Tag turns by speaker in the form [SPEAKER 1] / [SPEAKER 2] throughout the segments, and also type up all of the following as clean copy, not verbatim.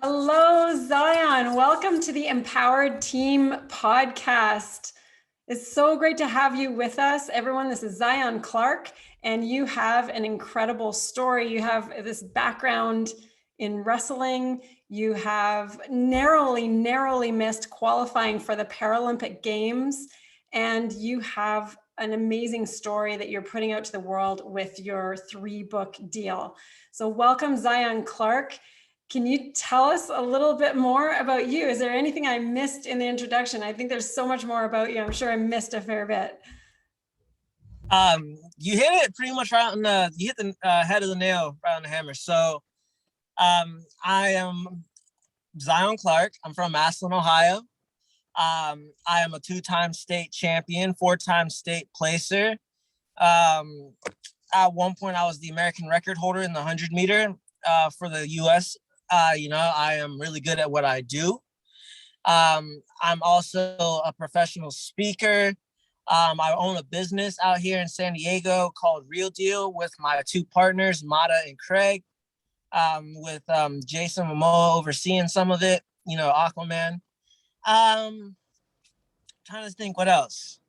[SPEAKER 1] Hello, Zion. Welcome to the Empowered Team podcast. It's so great to have you with us, everyone. This is Zion Clark, and you have an incredible story. You have this background in wrestling. You have narrowly missed qualifying for the Paralympic Games, and you have an amazing story that you're putting out to the world with your 3-book deal. So welcome, Zion Clark. Can you tell us a little bit more about you? Is there anything I missed in the introduction? I think there's so much more about you. I'm sure I missed a fair bit.
[SPEAKER 2] You hit it pretty much right on you hit the head of the nail right on the hammer. So, I am Zion Clark. I'm from Massillon, Ohio. I am a 2-time state champion, 4-time state placer. At one point, I was the American record holder in the 100-meter for the U.S. I am really good at what I do. I'm also a professional speaker. I own a business out here in San Diego called Real Deal with my 2 partners, Mata and Craig, with Jason Momoa overseeing some of it, Aquaman. Trying to think what else.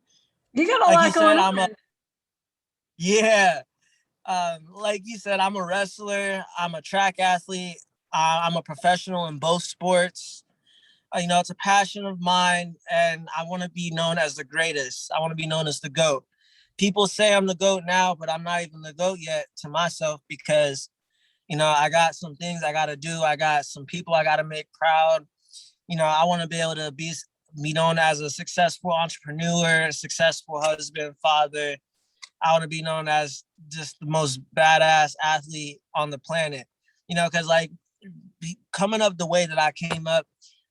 [SPEAKER 1] You got a lot going on.
[SPEAKER 2] Yeah. Like you said, I'm a wrestler. I'm a track athlete. I'm a professional in both sports. It's a passion of mine, and I want to be known as the greatest. I want to be known as the GOAT. People say I'm the GOAT now, but I'm not even the GOAT yet to myself because, I got some things I got to do. I got some people I got to make proud. I want to be able to be known as a successful entrepreneur, a successful husband, father. I want to be known as just the most badass athlete on the planet, because coming up the way that I came up,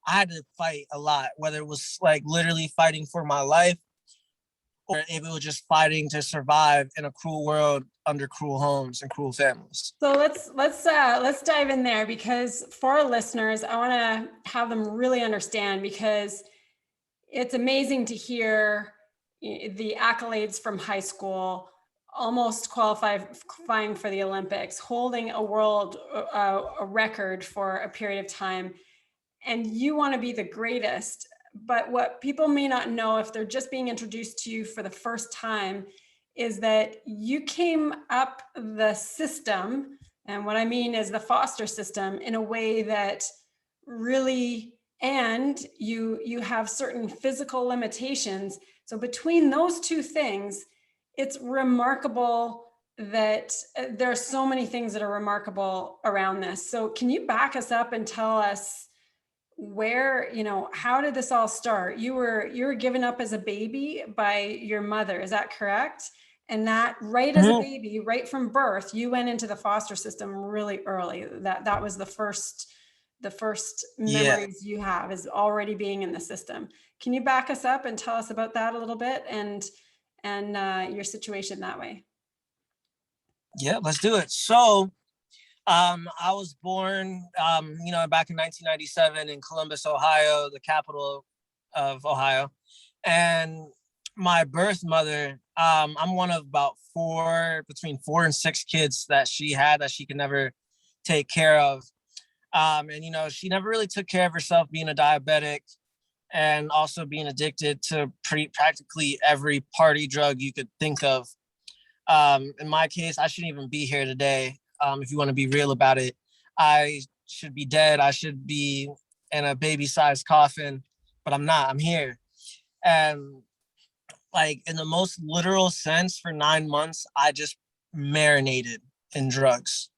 [SPEAKER 2] I had to fight a lot, whether it was like literally fighting for my life or if it was just fighting to survive in a cruel world under cruel homes and cruel families.
[SPEAKER 1] So let's dive in there, because for our listeners, I want to have them really understand, because it's amazing to hear the accolades from high school, almost qualifying for the Olympics, holding a world a record for a period of time. And you want to be the greatest. But what people may not know, if they're just being introduced to you for the first time, is that you came up the system, and what I mean is the foster system, in a way that really, and you have certain physical limitations. So between those 2 things, it's remarkable that there are so many things that are remarkable around this. So can you back us up and tell us where, how did this all start? You were given up as a baby by your mother, is that correct? And that as a baby, right from birth, you went into the foster system really early. That was the first memories you have, is already being in the system. Can you back us up and tell us about that a little bit, and your situation that way?
[SPEAKER 2] Yeah, let's do it. So I was born, back in 1997 in Columbus, Ohio, the capital of Ohio. And my birth mother, I'm one of about between 4 and 6 kids that she had that she could never take care of. And, she never really took care of herself, being a diabetic and also being addicted to practically every party drug you could think of. In my case, I shouldn't even be here today. If you want to be real about it, I should be dead. I should be in a baby-sized coffin, but I'm not. I'm here. And in the most literal sense, for 9 months, I just marinated in drugs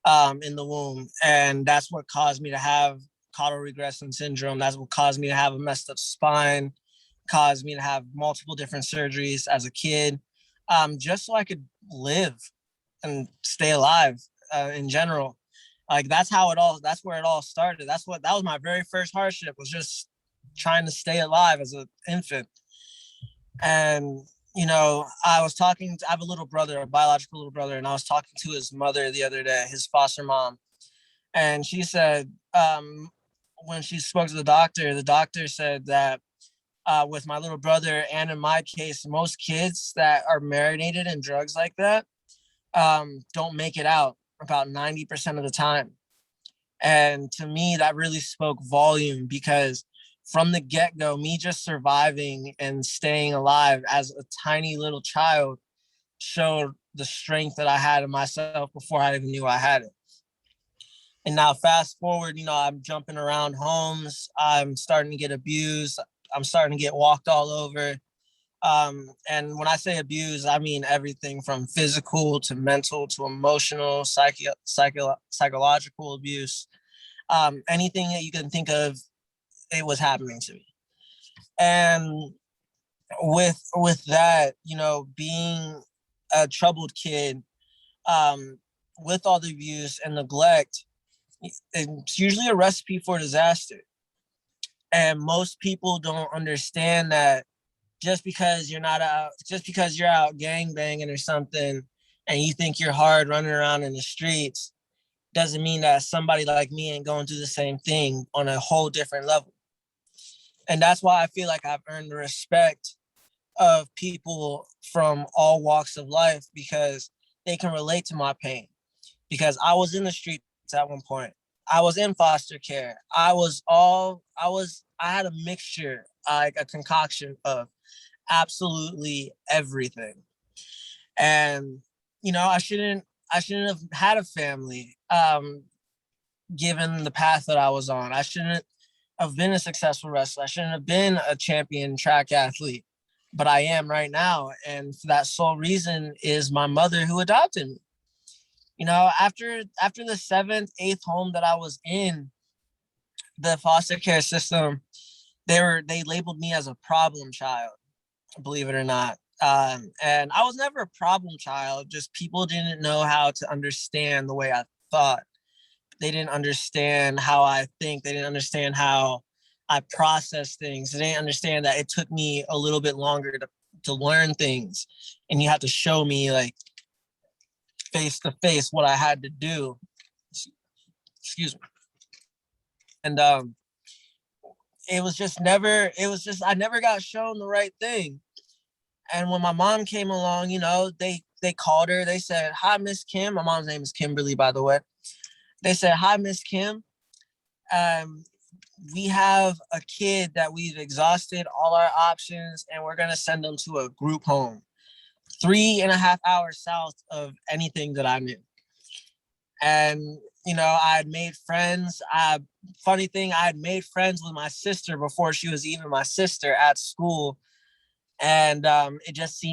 [SPEAKER 2] in the womb. And that's what caused me to have caudal regression syndrome. That's what caused me to have a messed up spine, caused me to have multiple different surgeries as a kid, just so I could live and stay alive in general. That's where it all started. That was my very first hardship, was just trying to stay alive as an infant. And, I have a little brother, a biological little brother, and I was talking to his mother the other day, his foster mom. And she said, when she spoke to the doctor said that with my little brother, and in my case, most kids that are marinated in drugs like that, don't make it out about 90% of the time. And to me, that really spoke volume, because from the get-go, me just surviving and staying alive as a tiny little child showed the strength that I had in myself before I even knew I had it. And now fast forward, I'm jumping around homes. I'm starting to get abused. I'm starting to get walked all over. And when I say abuse, I mean everything from physical to mental to emotional, psychological abuse. Anything that you can think of, it was happening to me. And with that, being a troubled kid, with all the abuse and neglect, it's usually a recipe for disaster. And most people don't understand that just because you're out gang banging or something, and you think you're hard running around in the streets, doesn't mean that somebody like me ain't going through the same thing on a whole different level. And that's why I feel like I've earned the respect of people from all walks of life, because they can relate to my pain. Because I was in the streets at one point. I was in foster care. I had a mixture, like a concoction of absolutely everything. And, I shouldn't have had a family, given the path that I was on. I shouldn't have been a successful wrestler. I shouldn't have been a champion track athlete, but I am right now. And for that sole reason is my mother, who adopted me. After the seventh, eighth home that I was in, the foster care system, they labeled me as a problem child, believe it or not. And I was never a problem child. Just people didn't know how to understand the way I thought. They didn't understand how I think. They didn't understand how I process things. They didn't understand that it took me a little bit longer to learn things. And you have to show me, like, face to face what I had to do. Excuse me. And I never got shown the right thing. And when my mom came along, they called her. They said, "Hi, Miss Kim." My mom's name is Kimberly, by the way. They said, "Hi, Miss Kim. We have a kid that we've exhausted all our options, and we're going to send them to a group home 3.5 hours south of anything that I knew." And, I had made friends. Funny thing, I had made friends with my sister before she was even my sister at school. And it just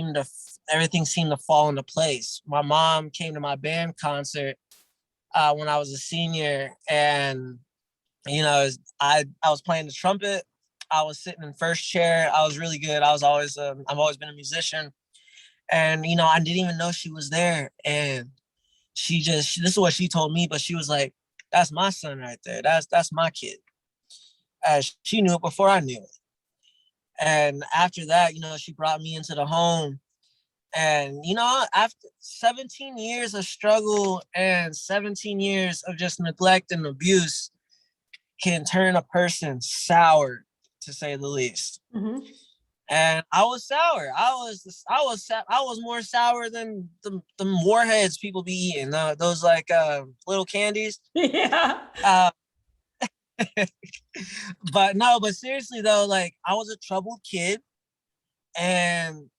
[SPEAKER 2] everything seemed to fall into place. My mom came to my band concert when I was a senior, and I was playing the trumpet. I was sitting in first chair. I was really good. I've always been a musician, and I didn't even know she was there. And this is what she told me, but she was like, "That's my son right there. That's my kid." She knew it before I knew it. And after that, she brought me into the home. And, after 17 years of struggle and 17 years of just neglect and abuse can turn a person sour, to say the least.
[SPEAKER 1] Mm-hmm.
[SPEAKER 2] And I was sour. I was more sour than the warheads people be eating. Those like little candies.
[SPEAKER 1] Yeah.
[SPEAKER 2] But seriously though, like, I was a troubled kid, and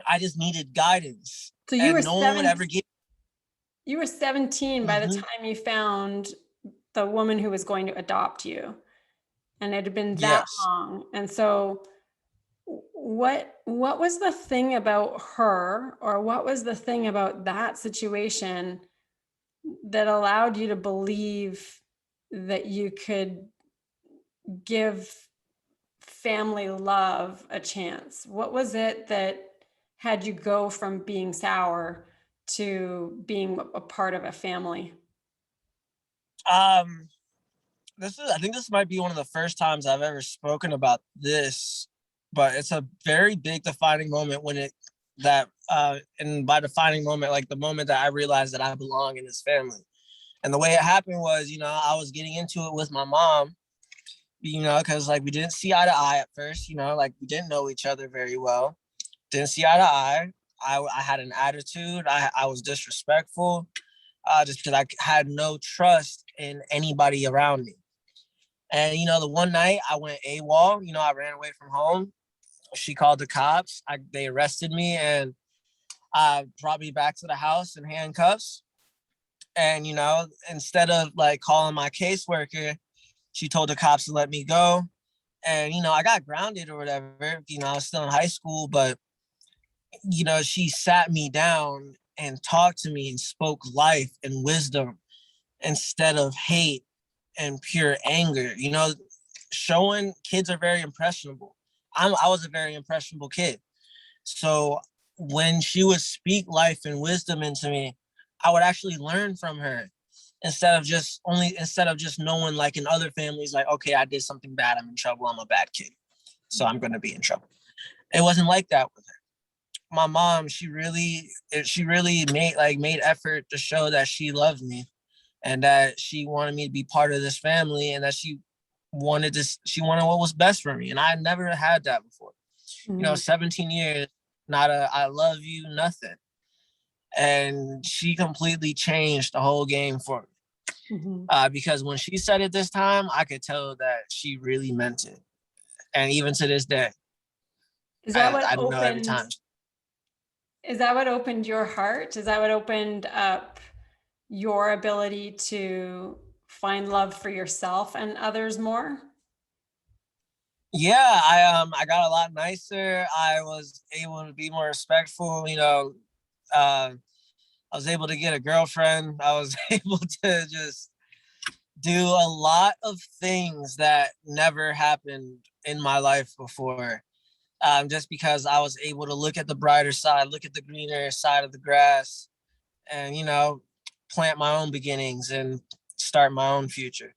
[SPEAKER 2] I just needed guidance.
[SPEAKER 1] So
[SPEAKER 2] and no one would ever give.
[SPEAKER 1] You were 17 by the time you found the woman who was going to adopt you, and it had been that
[SPEAKER 2] Yes.
[SPEAKER 1] long. And so what was the thing about her, or what was the thing about that situation that allowed you to believe that you could give family love a chance? What was it that had you go from being sour to being a part of a family?
[SPEAKER 2] I think this might be one of the first times I've ever spoken about this, but it's a very big defining moment and by defining moment, like the moment that I realized that I belong in this family. And the way it happened was, I was getting into it with my mom, because like we didn't see eye to eye at first, like we didn't know each other very well. Didn't see eye to eye. I had an attitude. I was disrespectful, just because I had no trust in anybody around me. And, the one night I went AWOL, I ran away from home. She called the cops. They arrested me and brought me back to the house in handcuffs. And, instead of like calling my caseworker, she told the cops to let me go. And, I got grounded or whatever, I was still in high school, but, she sat me down and talked to me and spoke life and wisdom instead of hate and pure anger. Showing kids are very impressionable. I was a very impressionable kid. So when she would speak life and wisdom into me, I would actually learn from her instead of just knowing, like in other families, like, okay, I did something bad, I'm in trouble, I'm a bad kid, so I'm going to be in trouble. It wasn't like that with her. My mom, she really made effort to show that she loved me and that she wanted me to be part of this family and that she wanted what was best for me. And I never had that before. 17 years, not a I love you, nothing. And she completely changed the whole game for me. Because when she said it this time, I could tell that she really meant it. And even to this day,
[SPEAKER 1] is that
[SPEAKER 2] I know every time.
[SPEAKER 1] Is that what opened your heart? Is that what opened up your ability to find love for yourself and others more?
[SPEAKER 2] Yeah, I got a lot nicer. I was able to be more respectful. I was able to get a girlfriend. I was able to just do a lot of things that never happened in my life before. Just because I was able to look at the brighter side, look at the greener side of the grass, and plant my own beginnings and start my own future.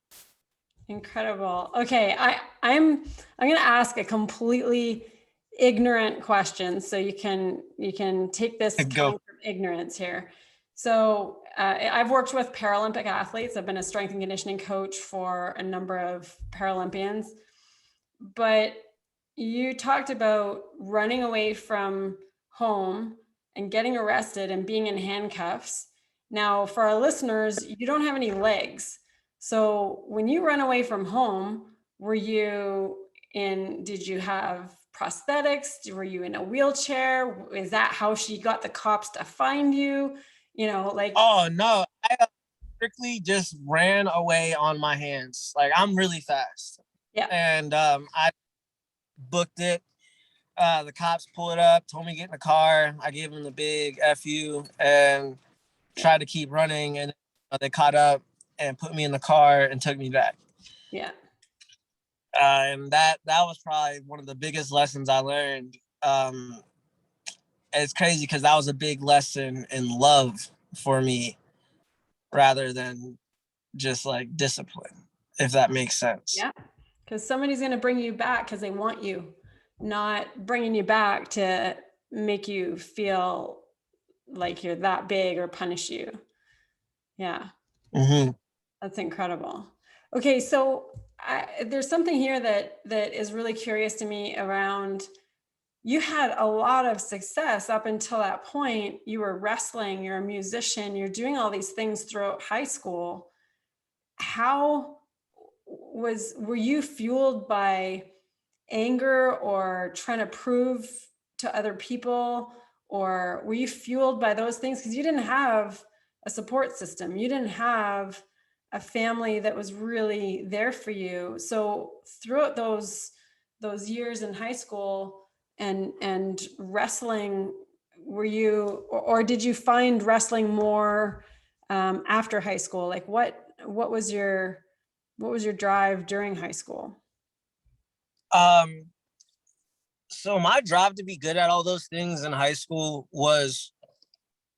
[SPEAKER 1] Incredible. Okay, I'm going to ask a completely ignorant question, so you can take this from ignorance here. So I've worked with Paralympic athletes. I've been a strength and conditioning coach for a number of Paralympians, but you talked about running away from home and getting arrested and being in handcuffs. Now, for our listeners, you don't have any legs. So when you run away from home, did you have prosthetics? Were you in a wheelchair? Is that how she got the cops to find you?
[SPEAKER 2] Oh, no, I strictly just ran away on my hands. Like, I'm really fast.
[SPEAKER 1] Yeah.
[SPEAKER 2] And I booked it. The cops pulled it up, told me to get in the car. I gave them the big F you and tried to keep running. And they caught up and put me in the car and took me back.
[SPEAKER 1] Yeah.
[SPEAKER 2] And that was probably one of the biggest lessons I learned. It's crazy because that was a big lesson in love for me rather than just like discipline, if that makes sense.
[SPEAKER 1] Yeah, because somebody's going to bring you back because they want you, not bringing you back to make you feel like you're that big or punish you. Yeah.
[SPEAKER 2] Mm-hmm.
[SPEAKER 1] That's incredible. Okay, so there's something here that is really curious to me around, you had a lot of success up until that point. You were wrestling, you're a musician, you're doing all these things throughout high school. How were you fueled by anger or trying to prove to other people? Or were you fueled by those things? Because you didn't have a support system. You didn't have a family that was really there for you. So throughout those years in high school and wrestling, were you, or did you find wrestling more after high school? Like what was your drive during high school?
[SPEAKER 2] So my drive to be good at all those things in high school was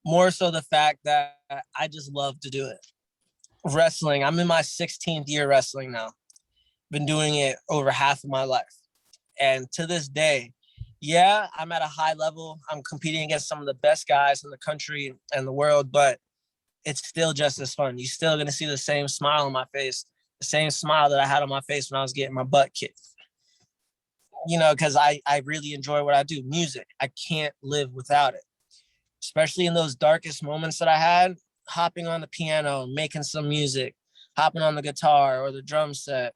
[SPEAKER 2] more so the fact that I just love to do it. Wrestling, I'm in my 16th year wrestling now. Been doing it over half of my life. And to this day, yeah, I'm at a high level. I'm competing against some of the best guys in the country and the world, but it's still just as fun. You're still going to see the same smile on my face, the same smile that I had on my face when I was getting my butt kicked. Because I really enjoy what I do. Music, I can't live without it. Especially in those darkest moments that I had, hopping on the piano, making some music, hopping on the guitar or the drum set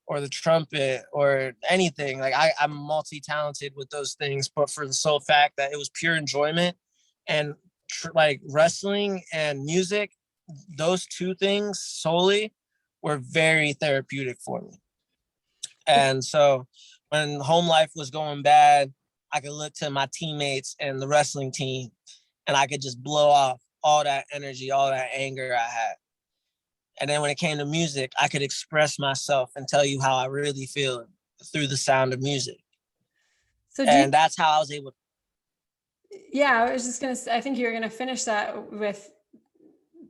[SPEAKER 2] or the trumpet or anything. Like I'm multi-talented with those things, but for the sole fact that it was pure enjoyment and like wrestling and music, those two things solely were very therapeutic for me. And so when home life was going bad, I could look to my teammates and the wrestling team and I could just blow off all that energy, all that anger I had. And then when it came to music, I could express myself and tell you how I really feel through the sound of music.
[SPEAKER 1] So
[SPEAKER 2] And that's how I was able to.
[SPEAKER 1] Yeah, I was just gonna say, I think you were gonna finish that with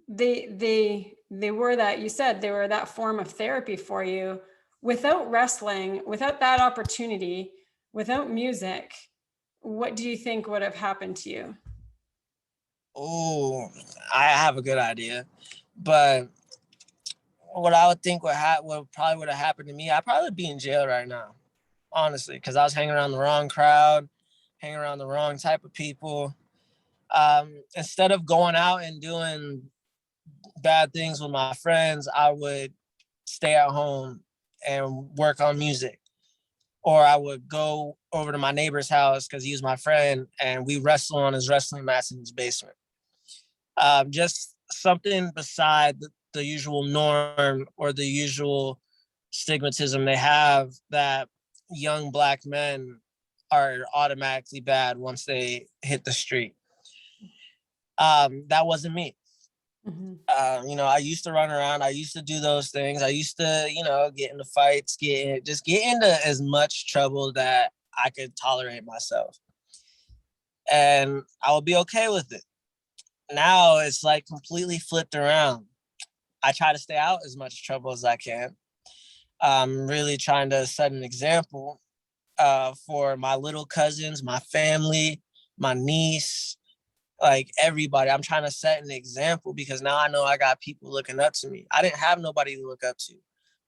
[SPEAKER 1] they were that, you said they were that form of therapy for you. Without wrestling, without that opportunity, without music, what do you think would have happened to you?
[SPEAKER 2] Oh, I have a good idea. But what I would think what probably would have happened to me, I'd probably be in jail right now, honestly, because I was hanging around the wrong crowd, hanging around the wrong type of people. Instead of going out and doing bad things with my friends, I would stay at home and work on music. Or I would go over to my neighbor's house because he was my friend and we wrestle on his wrestling mats in his basement. Just something beside the usual norm or the usual stigmatism they have that young Black men are automatically bad once they hit the street. That wasn't me.
[SPEAKER 1] Mm-hmm.
[SPEAKER 2] I used to run around. I used to do those things. I used to, get into fights, get into as much trouble that I could tolerate myself. And I would be okay with it. Now it's like completely flipped around. I try to stay out as much trouble as I can. I'm really trying to set an example for my little cousins, my family, my niece, like everybody. I'm trying to set an example because now I know I got people looking up to me. I didn't have nobody to look up to.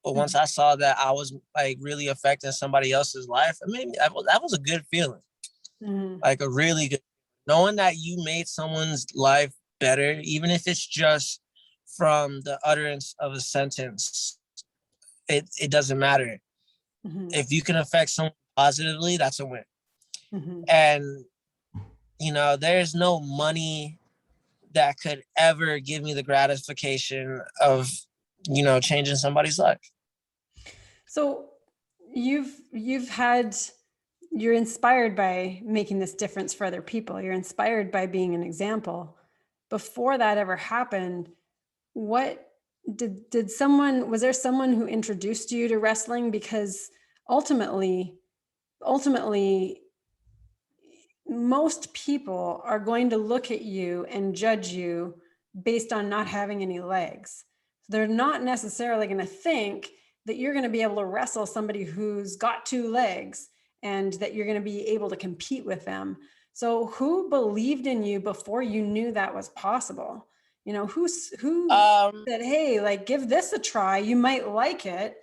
[SPEAKER 2] But once I saw that I was like really affecting somebody else's life, I mean, that was a good feeling.
[SPEAKER 1] Mm-hmm.
[SPEAKER 2] Like a really good, knowing that you made someone's life better, even if it's just from the utterance of a sentence, it doesn't matter.
[SPEAKER 1] Mm-hmm.
[SPEAKER 2] If you can affect someone positively, that's a win.
[SPEAKER 1] Mm-hmm.
[SPEAKER 2] And, there's no money that could ever give me the gratification of, changing somebody's life.
[SPEAKER 1] So you're inspired by making this difference for other people. You're inspired by being an example. Before that ever happened, what was there someone who introduced you to wrestling? Because ultimately, most people are going to look at you and judge you based on not having any legs. They're not necessarily going to think that you're going to be able to wrestle somebody who's got two legs and that you're going to be able to compete with them. So who believed in you before you knew that was possible? Who said, hey, like, give this a try, you might like it,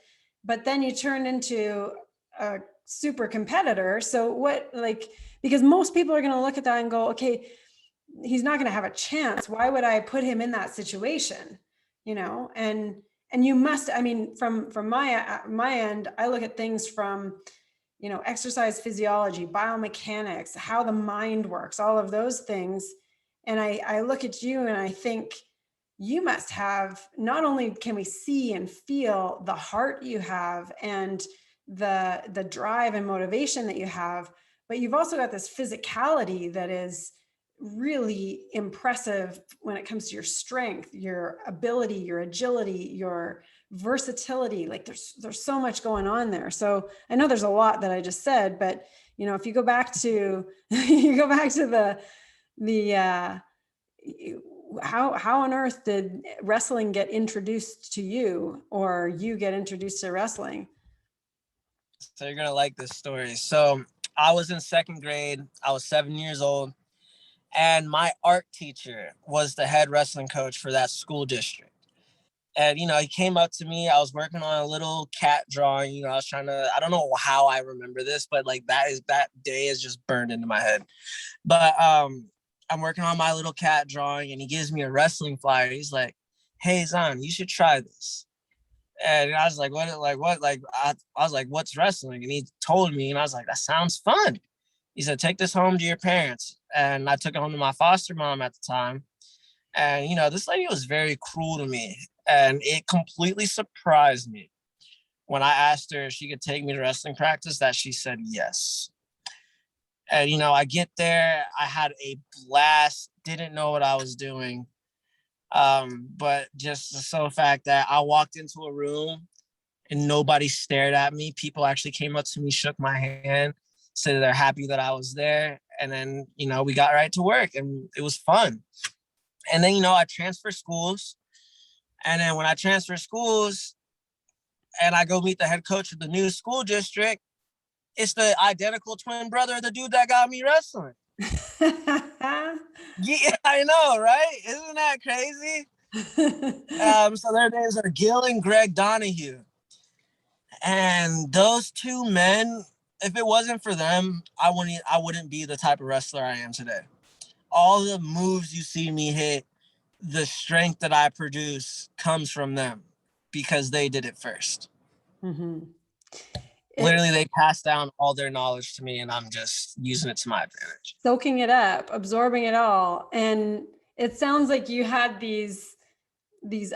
[SPEAKER 1] but then you turned into a super competitor. So what, like, because most people are going to look at that and go, okay, he's not going to have a chance. Why would I put him in that situation? And you must, I mean, from my end, I look at things from, exercise physiology, biomechanics, how the mind works, all of those things. And I look at you and I think you must have, not only can we see and feel the heart you have and the drive and motivation that you have, but you've also got this physicality that is really impressive when it comes to your strength, your ability, your agility, your versatility. Like there's so much going on there. So I know there's a lot that I just said, but if you go back to the how on earth did wrestling get introduced to you, or you get introduced to wrestling?
[SPEAKER 2] So you're gonna like this story. So I was in second grade. I was 7 years old, and my art teacher was the head wrestling coach for that school district. And he came up to me. I was working on a little cat drawing. I was trying to. I don't know how I remember this, but like that day is just burned into my head. But I'm working on my little cat drawing, and he gives me a wrestling flyer. He's like, "Hey, Zan, you should try this." And I was like, what? I was like, what's wrestling? And he told me, and I was like, that sounds fun. He said, take this home to your parents. And I took it home to my foster mom at the time. And, this lady was very cruel to me. And it completely surprised me when I asked her if she could take me to wrestling practice that she said yes. And, I get there, I had a blast, didn't know what I was doing. But just the sole fact that I walked into a room and nobody stared at me. People actually came up to me, shook my hand, said they're happy that I was there. And then, we got right to work and it was fun. And then, I transferred schools. And then when I transferred schools and I go meet the head coach of the new school district, it's the identical twin brother of the dude that got me wrestling. Yeah, I know, right? Isn't that crazy? So their names are Gil and Greg Donahue. And those two men, if it wasn't for them, I wouldn't be the type of wrestler I am today. All the moves you see me hit, the strength that I produce comes from them because they did it first.
[SPEAKER 1] Mm-hmm.
[SPEAKER 2] Literally, they passed down all their knowledge to me and I'm just using it to my advantage.
[SPEAKER 1] Soaking it up, absorbing it all. And it sounds like you had these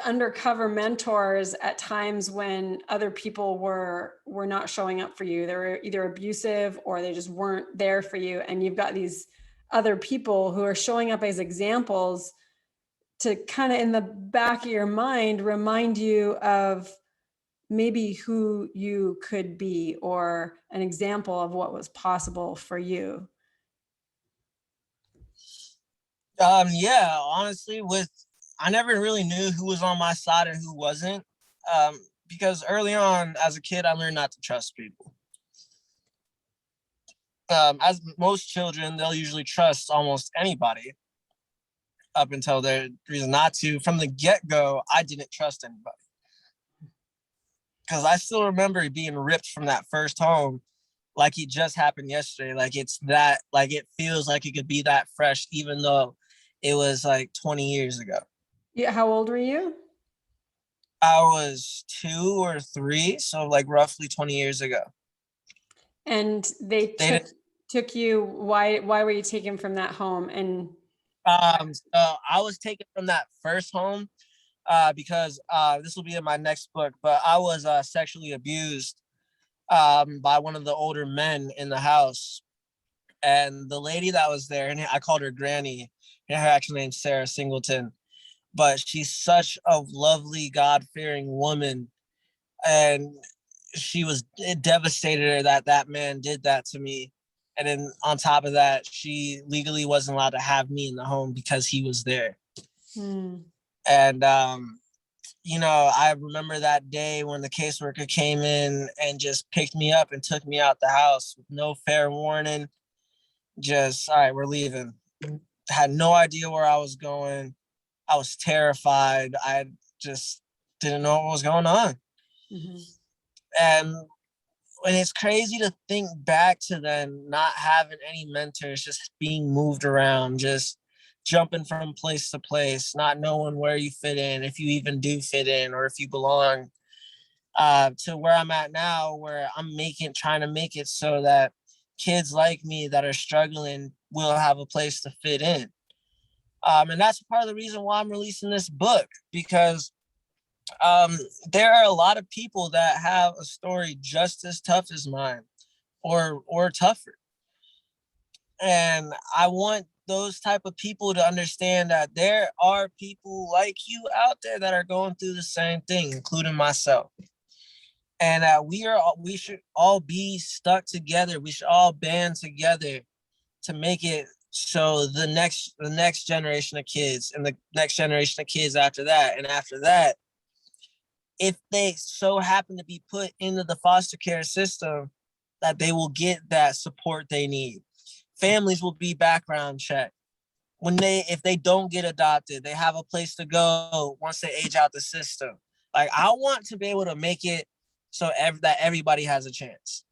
[SPEAKER 1] undercover mentors at times when other people were not showing up for you. They were either abusive or they just weren't there for you. And you've got these other people who are showing up as examples to kind of in the back of your mind remind you of maybe who you could be or an example of what was possible for you.
[SPEAKER 2] Yeah, honestly, I never really knew who was on my side and who wasn't. Because early on as a kid, I learned not to trust people. As most children, they'll usually trust almost anybody up until their reason not to. From the get-go, I didn't trust anybody. Because I still remember being ripped from that first home like it just happened yesterday. Like it feels like it could be that fresh, even though it was like 20 years ago.
[SPEAKER 1] Yeah. How old were you?
[SPEAKER 2] I was 2 or 3, so like roughly 20 years ago.
[SPEAKER 1] And they took you. Why were you taken from that home? And
[SPEAKER 2] so I was taken from that first home because this will be in my next book, but I was sexually abused by one of the older men in the house. And the lady that was there, and I called her Granny, and her actual name's Sarah Singleton, but she's such a lovely, God-fearing woman. And it devastated her that man did that to me. And then on top of that, she legally wasn't allowed to have me in the home because he was there. And, I remember that day when the caseworker came in and just picked me up and took me out the house with no fair warning. Just, all right, we're leaving. Had no idea where I was going. I was terrified. I just didn't know what was going on. Mm-hmm. And it's crazy to think back to then, not having any mentors, just being moved around, just jumping from place to place, not knowing where you fit in, if you even do fit in or if you belong, to where I'm at now, where I'm trying to make it so that kids like me that are struggling will have a place to fit in. And that's part of the reason why I'm releasing this book, because there are a lot of people that have a story just as tough as mine or tougher. And I want those type of people to understand that there are people like you out there that are going through the same thing, including myself. And we should all be stuck together. We should all band together to make it so the next generation of kids and the next generation of kids after that, and after that, if they so happen to be put into the foster care system, that they will get that support they need. Families will be background checked. If they don't get adopted, they have a place to go once they age out the system. Like, I want to be able to make it so that everybody has a chance.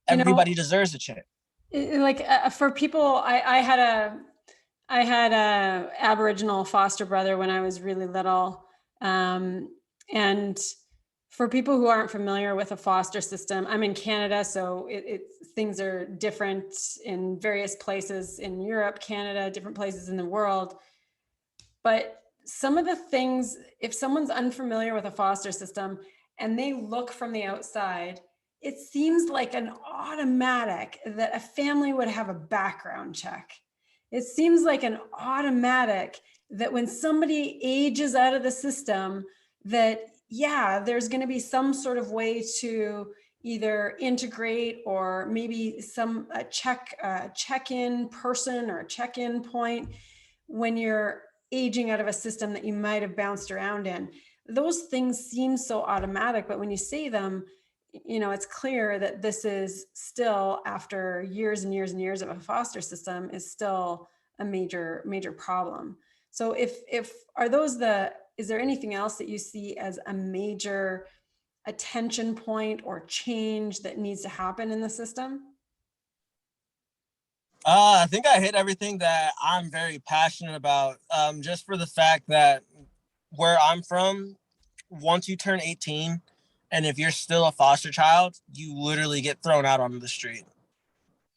[SPEAKER 2] Everybody deserves a chance.
[SPEAKER 1] Like for people, I had a Aboriginal foster brother when I was really little, and For people who aren't familiar with a foster system, I'm in Canada, so things are different in various places in Europe, Canada, different places in the world. But some of the things, if someone's unfamiliar with a foster system and they look from the outside, it seems like an automatic that a family would have a background check. It seems like an automatic that when somebody ages out of the system, that, yeah, there's going to be some sort of way to either integrate or maybe some check-in person or check-in point when you're aging out of a system that you might have bounced around in. Those things seem so automatic, but when you say them, it's clear that this is still, after years and years and years of a foster system, is still a major, major problem. So is there anything else that you see as a major attention point or change that needs to happen in the system?
[SPEAKER 2] I think I hit everything that I'm very passionate about. Just for the fact that where I'm from, once you turn 18, and if you're still a foster child, you literally get thrown out onto the street.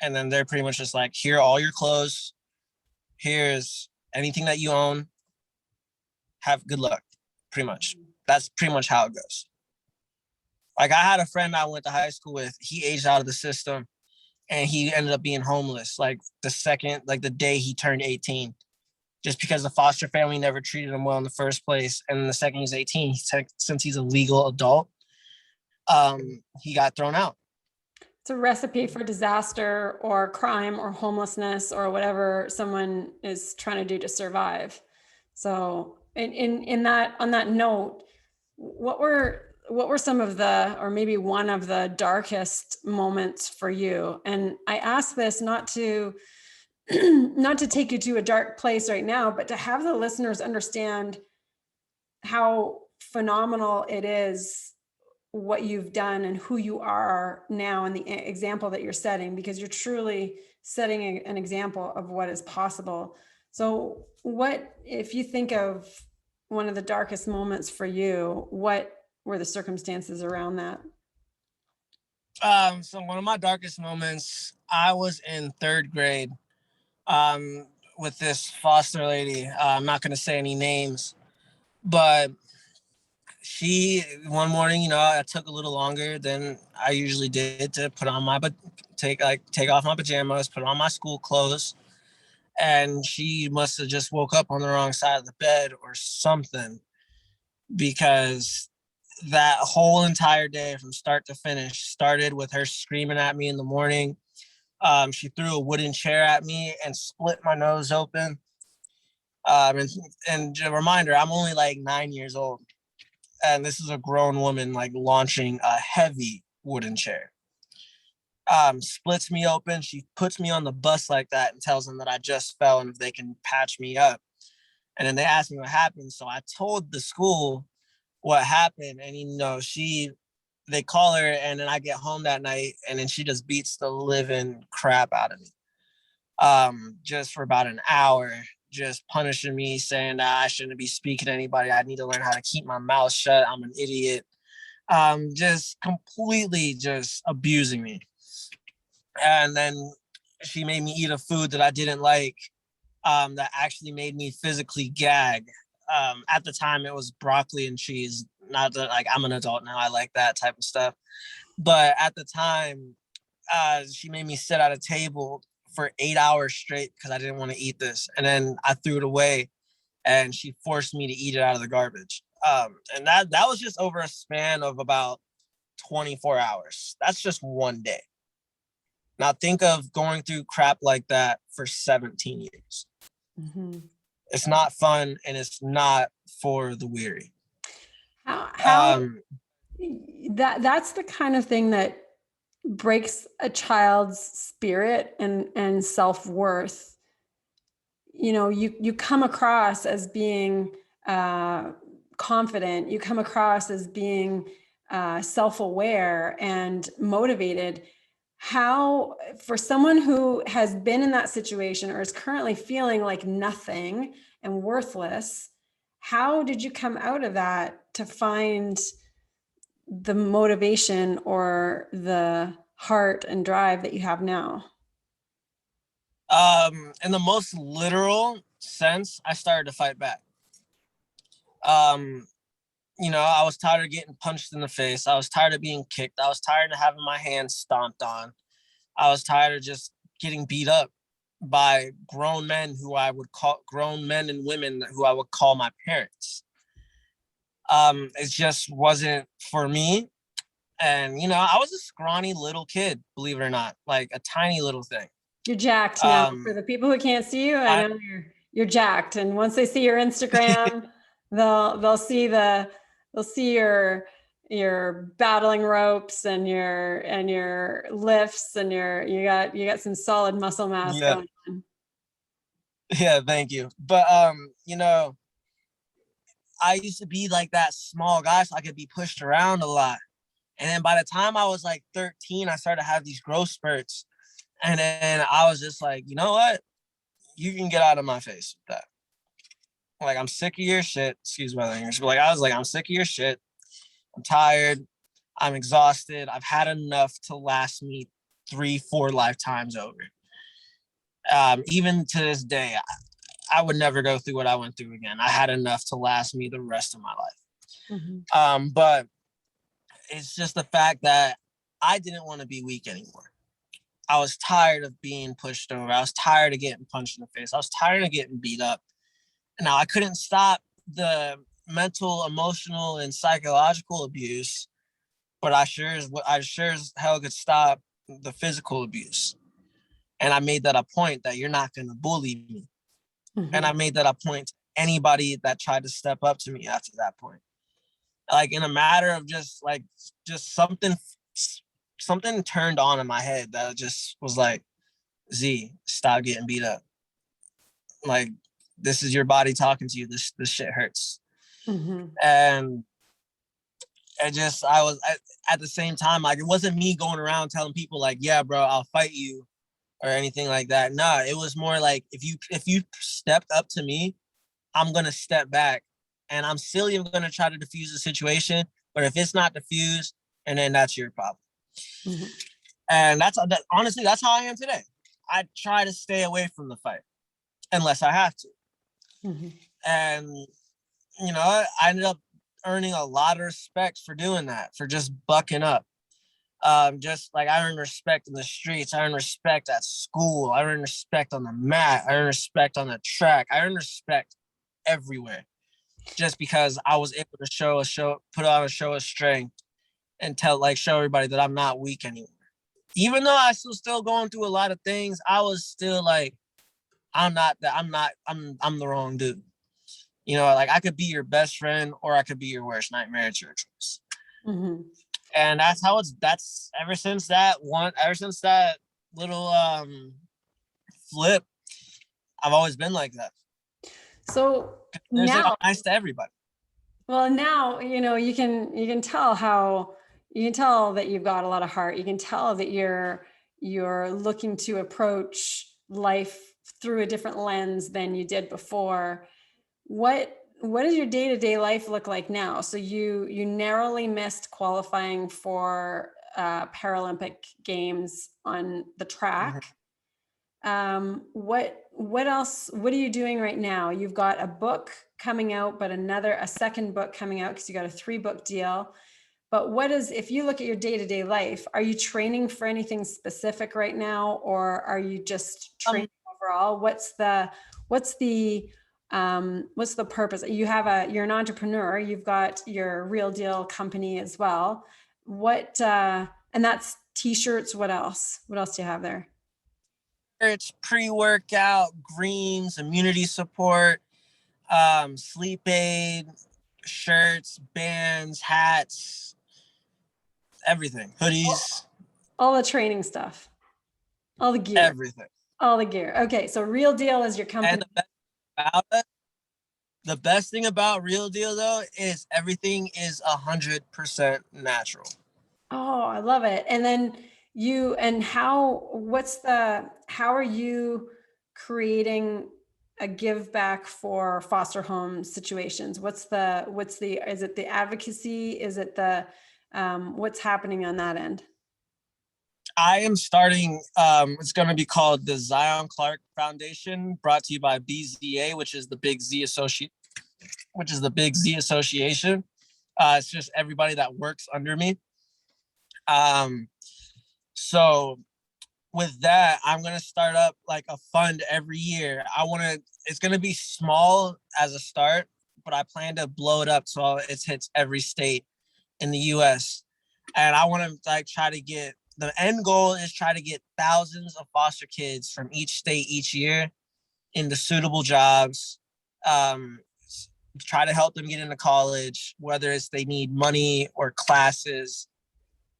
[SPEAKER 2] And then they're pretty much just like, here are all your clothes. Here's anything that you own. Have good luck, pretty much. That's pretty much how it goes. Like, I had a friend I went to high school with. He aged out of the system and he ended up being homeless like the day he turned 18, just because the foster family never treated him well in the first place. And then the second he's 18, since he's a legal adult, he got thrown out.
[SPEAKER 1] It's a recipe for disaster or crime or homelessness or whatever someone is trying to do to survive. So in that, on that note, what were some of the, or maybe one of the darkest moments for you? And I ask this not to take you to a dark place right now, but to have the listeners understand how phenomenal it is what you've done and who you are now and the example that you're setting, because you're truly setting an example of what is possible. So what, if you think of one of the darkest moments for you, what were the circumstances around that?
[SPEAKER 2] So one of my darkest moments, I was in third grade with this foster lady. I'm not going to say any names, but one morning, I took a little longer than I usually did to put on take off my pajamas, put on my school clothes. And she must have just woke up on the wrong side of the bed or something, because that whole entire day from start to finish started with her screaming at me in the morning. She threw a wooden chair at me and split my nose open. And a reminder, I'm only like 9 years old. And this is a grown woman like launching a heavy wooden chair. Splits me open. She puts me on the bus like that and tells them that I just fell and if they can patch me up. And then they asked me what happened. So I told the school what happened. And, they call her, and then I get home that night and then she just beats the living crap out of me. Just for about an hour, just punishing me, saying that I shouldn't be speaking to anybody. I need to learn how to keep my mouth shut. I'm an idiot. Just completely just abusing me. And then she made me eat a food that I didn't like, that actually made me physically gag. At the time, it was broccoli and cheese. Not that, like, I'm an adult now, I like that type of stuff. But at the time, she made me sit at a table for 8 hours straight because I didn't want to eat this. And then I threw it away and she forced me to eat it out of the garbage. And that was just over a span of about 24 hours. That's just one day. Now think of going through crap like that for 17 years. Mm-hmm. It's not fun, and it's not for the weary.
[SPEAKER 1] That's the kind of thing that breaks a child's spirit and self-worth. You come across as being confident, you come across as being self-aware and motivated. How, for someone who has been in that situation or is currently feeling like nothing and worthless, how did you come out of that to find the motivation or the heart and drive that you have now?
[SPEAKER 2] In the most literal sense, I started to fight back. Um, I was tired of getting punched in the face. I was tired of being kicked. I was tired of having my hands stomped on. I was tired of just getting beat up by grown men who I would call grown men and women who I would call my parents. It just wasn't for me. And, I was a scrawny little kid, believe it or not, like a tiny little thing.
[SPEAKER 1] You're jacked now. For
[SPEAKER 2] Um,
[SPEAKER 1] the people who can't see you, I
[SPEAKER 2] I,
[SPEAKER 1] know you're jacked. And once they see your Instagram, they'll see your battling ropes and your lifts and you got some solid muscle mass
[SPEAKER 2] yeah,
[SPEAKER 1] going on.
[SPEAKER 2] yeah, thank you. But, I used to be like that small guy, so I could be pushed around a lot. And then by the time I was like 13, I started to have these growth spurts. And then I was just like, you know what? You can get out of my face with that. Like, I'm sick of your shit. Excuse my language. But like, I was like, I'm sick of your shit. I'm tired. I'm exhausted. I've had enough to last me 3-4 lifetimes over. Even to this day, I would never go through what I went through again. I had enough to last me the rest of my life. But it's just the fact that I didn't want to be weak anymore. I was tired of being pushed over. I was tired of getting punched in the face. I was tired of getting beat up. Now, I couldn't stop the mental, emotional, and psychological abuse, but I sure as hell could stop the physical abuse. And I made that a point that you're not going to bully me. And I made that a point to anybody that tried to step up to me after that point. Like, in a matter of just something turned on in my head that just was like, Z, stop getting beat up. Like, this is your body talking to you. This shit hurts. And at the same time, like, it wasn't me going around telling people like, yeah, bro, I'll fight you or anything like that. Nah, it was more like, if you stepped up to me, I'm gonna step back, and I'm still even gonna try to defuse the situation. But if it's not diffused, and then that's your problem. And honestly, that's how I am today. I try to stay away from the fight unless I have to. And I ended up earning a lot of respect for doing that, for just bucking up. Just like, I earned respect in the streets, I earned respect at school, I earned respect on the mat, I earned respect on the track, I earned respect everywhere, just because I was able to put on a show of strength and show everybody that I'm not weak anymore. Even though I was still going through a lot of things, I was still like, I'm the wrong dude. Like, I could be your best friend or I could be your worst nightmare at your choice. And that's ever since that little flip, I've always been like that.
[SPEAKER 1] So
[SPEAKER 2] There's
[SPEAKER 1] now,
[SPEAKER 2] I'm nice to everybody.
[SPEAKER 1] well, now, you can tell that you've got a lot of heart. You can tell that you're looking to approach life through a different lens than you did before. What does your day-to-day life look like now? So you narrowly missed qualifying for Paralympic Games on the track. What else? What are you doing right now? You've got a book coming out, but a second book coming out because you got a 3-book deal. But if you look at your day-to-day life, are you training for anything specific right now, or are you just training overall? What's the purpose? You're an entrepreneur. You've got your Real Deal company as well. And that's t-shirts. What else? What else do you have there?
[SPEAKER 2] It's pre-workout, greens, immunity support, sleep aid, shirts, bands, hats, everything, hoodies,
[SPEAKER 1] all the training stuff, all the gear,
[SPEAKER 2] everything,
[SPEAKER 1] all the gear. Okay, so Real Deal is your company.
[SPEAKER 2] And the best thing about Real Deal, though, is everything is 100% natural.
[SPEAKER 1] Oh, I love it. And then how are you creating a give back for foster home situations? Is it the advocacy? Is it the What's happening on that end?
[SPEAKER 2] I am starting, it's going to be called the Zion Clark Foundation, brought to you by BZA, which is the Big Z Association. It's just everybody that works under me. So with that, I'm going to start up like a fund every year. It's going to be small as a start, but I plan to blow it up so it hits every state in the US. And I want to like try to get, the end goal is try to get thousands of foster kids from each state each year into suitable jobs. Try to help them get into college, whether it's they need money or classes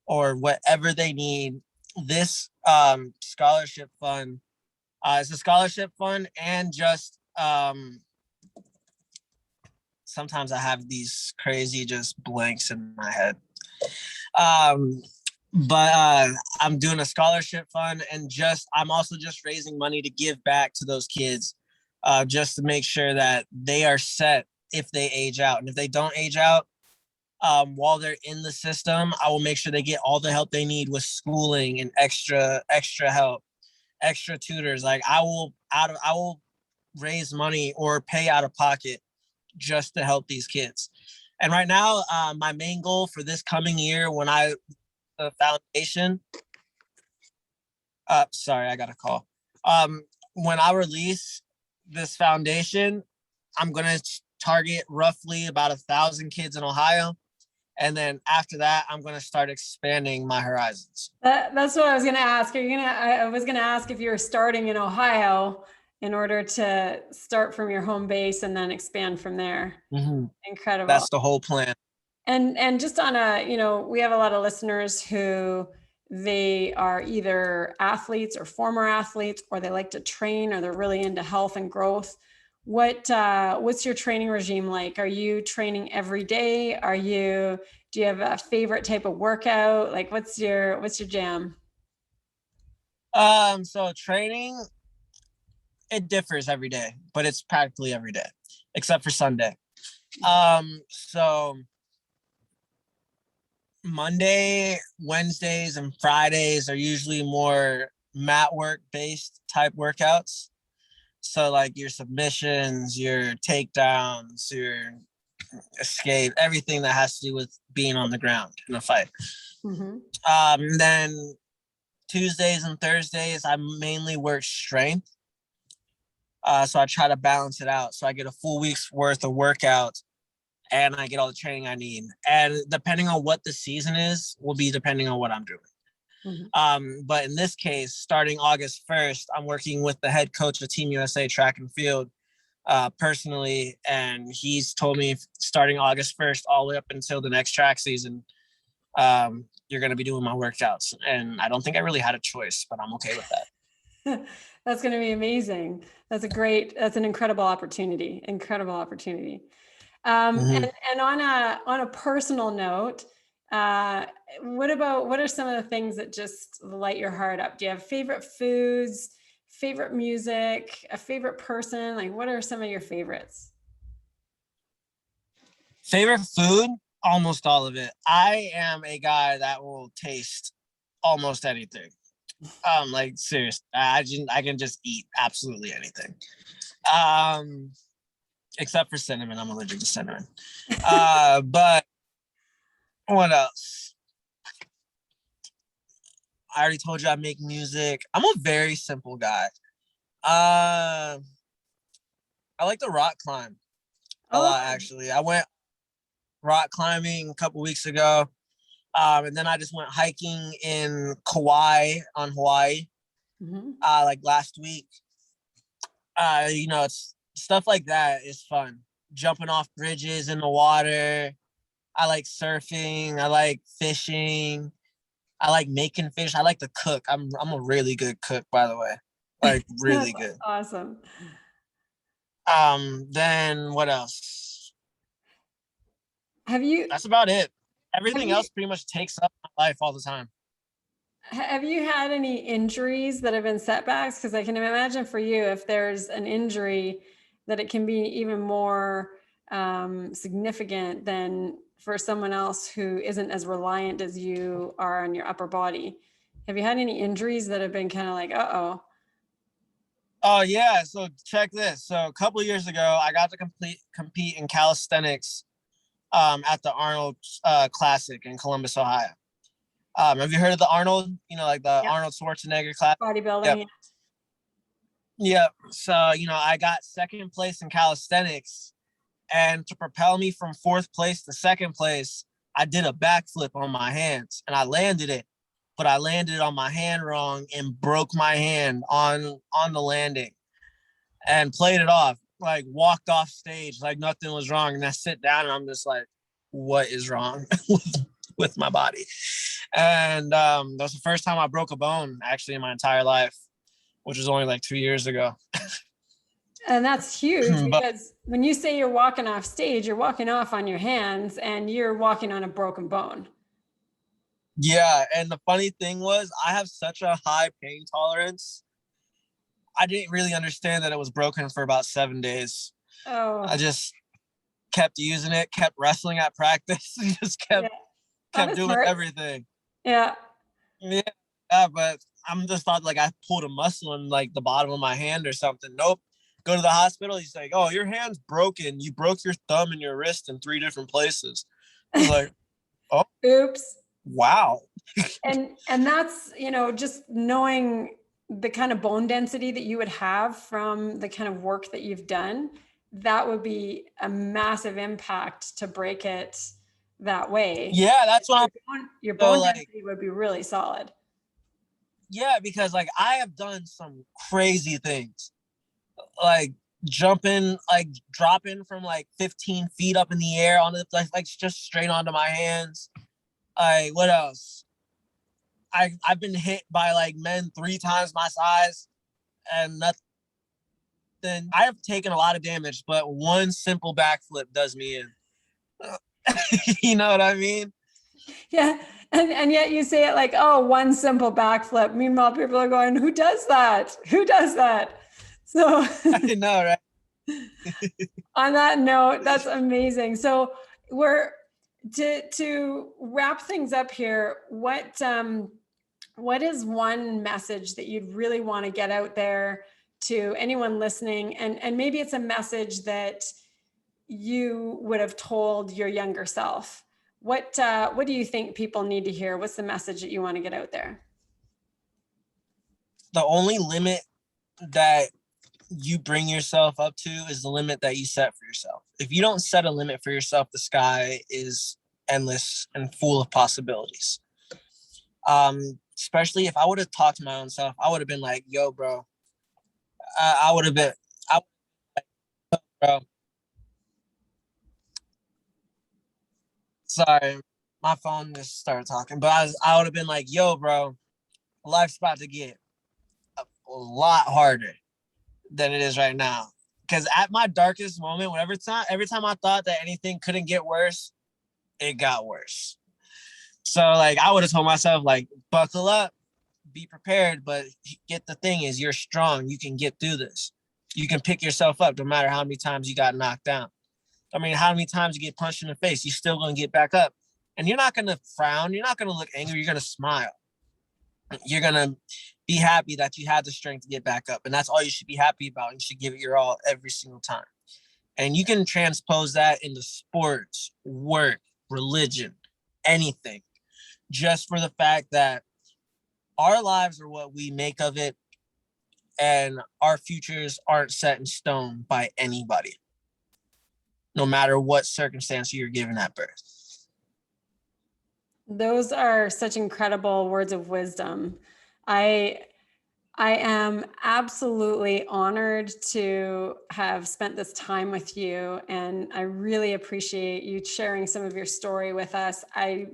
[SPEAKER 2] or whatever they need. This scholarship fund is a scholarship fund, and just sometimes I have these crazy just blanks in my head. But I'm doing a scholarship fund, and I'm also just raising money to give back to those kids, just to make sure that they are set if they age out. And if they don't age out while they're in the system, I will make sure they get all the help they need with schooling and extra help, extra tutors. Like I will raise money or pay out of pocket just to help these kids. And right now, my main goal for this coming year, the foundation, sorry, I got a call. When I release this foundation, I'm going to target roughly about 1,000 kids in Ohio. And then after that, I'm going to start expanding my horizons.
[SPEAKER 1] That's what I was going to ask. I was going to ask if you were starting in Ohio in order to start from your home base and then expand from there.
[SPEAKER 2] Mm-hmm.
[SPEAKER 1] Incredible.
[SPEAKER 2] That's the whole plan.
[SPEAKER 1] And just on we have a lot of listeners who they are either athletes or former athletes, or they like to train, or they're really into health and growth. What's your training regime like? Are you training every day? Do you have a favorite type of workout? Like what's your jam?
[SPEAKER 2] So training, it differs every day, but it's practically every day, except for Sunday. So Monday, Wednesdays, and Fridays are usually more mat work based type workouts. So like your submissions, your takedowns, your escape, everything that has to do with being on the ground in a fight. Mm-hmm. Then Tuesdays and Thursdays, I mainly work strength. So I try to balance it out. So I get a full week's worth of workouts and I get all the training I need. And depending on what the season is, will be depending on what I'm doing. Mm-hmm. But in this case, starting August 1st, I'm working with the head coach of Team USA track and field personally. And he's told me starting August 1st, all the way up until the next track season, you're going to be doing my workouts. And I don't think I really had a choice, but I'm okay with that.
[SPEAKER 1] That's going to be amazing. That's an incredible opportunity. Mm-hmm. And on a personal note, what are some of the things that just light your heart up? Do you have favorite foods, favorite music, a favorite person? Like, what are some of your favorites?
[SPEAKER 2] Favorite food? Almost all of it. I am a guy that will taste almost anything. Like seriously, I can just eat absolutely anything. Except for cinnamon. I'm allergic to cinnamon. But what else? I already told you I make music. I'm a very simple guy. I like to rock climb a lot, actually. I went rock climbing a couple weeks ago. And then I just went hiking in Kauai on Hawaii, like last week. It's stuff like that is fun. Jumping off bridges in the water. I like surfing. I like fishing. I like making fish. I like to cook. I'm a really good cook, by the way. Like really good.
[SPEAKER 1] Awesome.
[SPEAKER 2] Then what else?
[SPEAKER 1] That's
[SPEAKER 2] about it. Everything else pretty much takes up my life all the time.
[SPEAKER 1] Have you had any injuries that have been setbacks? Because I can imagine for you, if there's an injury, that it can be even more significant than for someone else who isn't as reliant as you are on your upper body. Have you had any injuries that have been kind of like, uh-oh?
[SPEAKER 2] Oh yeah, so check this. So a couple of years ago, I got to compete in calisthenics at the Arnold Classic in Columbus, Ohio. Have you heard of the Arnold? You know, like the
[SPEAKER 1] Yep.
[SPEAKER 2] Arnold Schwarzenegger class?
[SPEAKER 1] Bodybuilding.
[SPEAKER 2] Yep. Yep. So, you know, I got second place in calisthenics, and to propel me from fourth place to second place, I did a backflip on my hands and I landed it, but I landed it on my hand wrong and broke my hand on the landing and played it off, like walked off stage like nothing was wrong. And I sit down and I'm just like, what is wrong with my body? And that was the first time I broke a bone actually in my entire life, which was only like 2 years ago.
[SPEAKER 1] And that's huge
[SPEAKER 2] But
[SPEAKER 1] because when you say you're walking off stage, you're walking off on your hands and you're walking on a broken bone.
[SPEAKER 2] yeah, and the funny thing was I have such a high pain tolerance. I didn't really understand that it was broken for about 7 days.
[SPEAKER 1] Oh,
[SPEAKER 2] I just kept using it, kept wrestling at practice, and just kept doing
[SPEAKER 1] hurt.
[SPEAKER 2] everything.
[SPEAKER 1] Yeah.
[SPEAKER 2] Yeah, but I'm just thought like I pulled a muscle in like the bottom of my hand or something. Nope. Go to the hospital. He's like, "Oh, your hand's broken. You broke your thumb and your wrist in 3 different places." I was like, "Oh,
[SPEAKER 1] Oops.
[SPEAKER 2] wow."
[SPEAKER 1] And that's, just knowing the kind of bone density that you would have from the kind of work that you've done, that would be a massive impact to break it that way.
[SPEAKER 2] Yeah, that's what
[SPEAKER 1] Your
[SPEAKER 2] so
[SPEAKER 1] bone
[SPEAKER 2] like.
[SPEAKER 1] density would be really solid.
[SPEAKER 2] Yeah, because like I have done some crazy things, like jumping, like dropping from like 15 feet up in the air on the like just straight onto my hands. What else? I've been hit by like men 3 times my size and nothing. I have taken a lot of damage, but one simple backflip does me in. You know what I mean?
[SPEAKER 1] Yeah. And yet you say it like, oh, one simple backflip. Meanwhile, people are going, who does that? Who does that? So
[SPEAKER 2] I know, right?
[SPEAKER 1] on that note, that's amazing. So we're to wrap things up here. What is one message that you'd really want to get out there to anyone listening? And maybe it's a message that you would have told your younger self. What do you think people need to hear? What's the message that you want to get out there?
[SPEAKER 2] The only limit that you bring yourself up to is the limit that you set for yourself. If you don't set a limit for yourself, the sky is endless and full of possibilities. Especially if I would have talked to my own self, I would have been like, yo, bro, I would have been, bro. Sorry, my phone just started talking, but I would have been like, yo, bro, life's about to get a lot harder than it is right now. Because at my darkest moment, every time I thought that anything couldn't get worse, it got worse. So like I would have told myself, like, buckle up, be prepared, but get the thing is you're strong. You can get through this. You can pick yourself up no matter how many times you got knocked down. I mean, how many times you get punched in the face, you're still going to get back up. And you're not going to frown. You're not going to look angry. You're going to smile. You're going to be happy that you had the strength to get back up. And that's all you should be happy about. You should give it your all every single time. And you can transpose that into sports, work, religion, anything, just for the fact that our lives are what we make of it. And our futures aren't set in stone by anybody, no matter what circumstance you're given at birth.
[SPEAKER 1] Those are such incredible words of wisdom. I am absolutely honored to have spent this time with you, and I really appreciate you sharing some of your story with us. I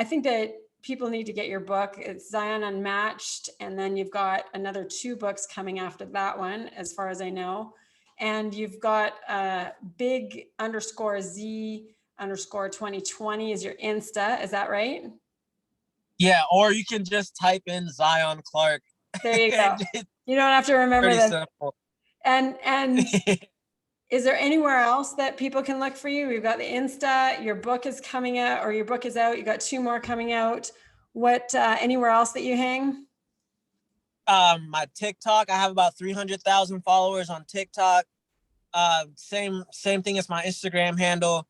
[SPEAKER 1] think that people need to get your book. It's Zion Unmatched, and then you've got another 2 books coming after that one, as far as I know. And you've got big _Z_2020 is your Insta. Is that right?
[SPEAKER 2] Yeah, or you can just type in Zion Clark.
[SPEAKER 1] There you go. You don't have to remember
[SPEAKER 2] Pretty
[SPEAKER 1] that.
[SPEAKER 2] simple.
[SPEAKER 1] And Is there anywhere else that people can look for you? We've got the Insta, your book is coming out, or your book is out. You got 2 more coming out. What, anywhere else that you hang?
[SPEAKER 2] My TikTok, I have about 300,000 followers on TikTok. Same thing as my Instagram handle.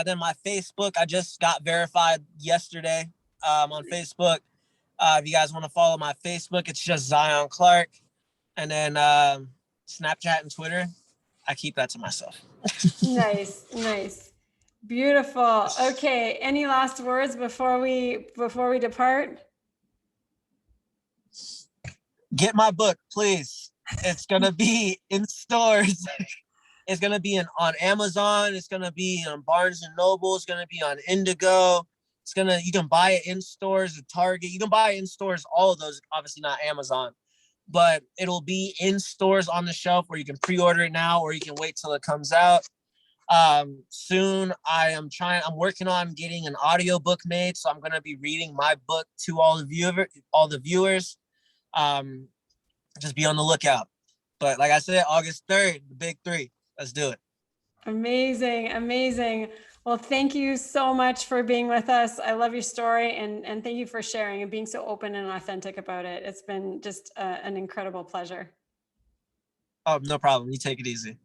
[SPEAKER 2] Then my Facebook, I just got verified yesterday on Facebook. If you guys want to follow my Facebook, it's just Zion Clark. And then Snapchat and Twitter, I keep that to myself.
[SPEAKER 1] Nice, nice. Beautiful. Okay, any last words before we depart?
[SPEAKER 2] Get my book, please. It's gonna be in stores. It's gonna be on Amazon. It's gonna be on Barnes and Noble. It's gonna be on Indigo. You can buy it in stores at Target. You can buy it in stores, all of those, obviously not Amazon, but it'll be in stores on the shelf where you can pre-order it now, or you can wait till it comes out. Soon I'm working on getting an audiobook made. So I'm going to be reading my book to all the viewers. Just be on the lookout. But like I said, August 3rd, the big 3. Let's do it.
[SPEAKER 1] Amazing, amazing. Well, thank you so much for being with us. I love your story, and thank you for sharing and being so open and authentic about it. It's been just an incredible pleasure.
[SPEAKER 2] Oh, no problem. You take it easy.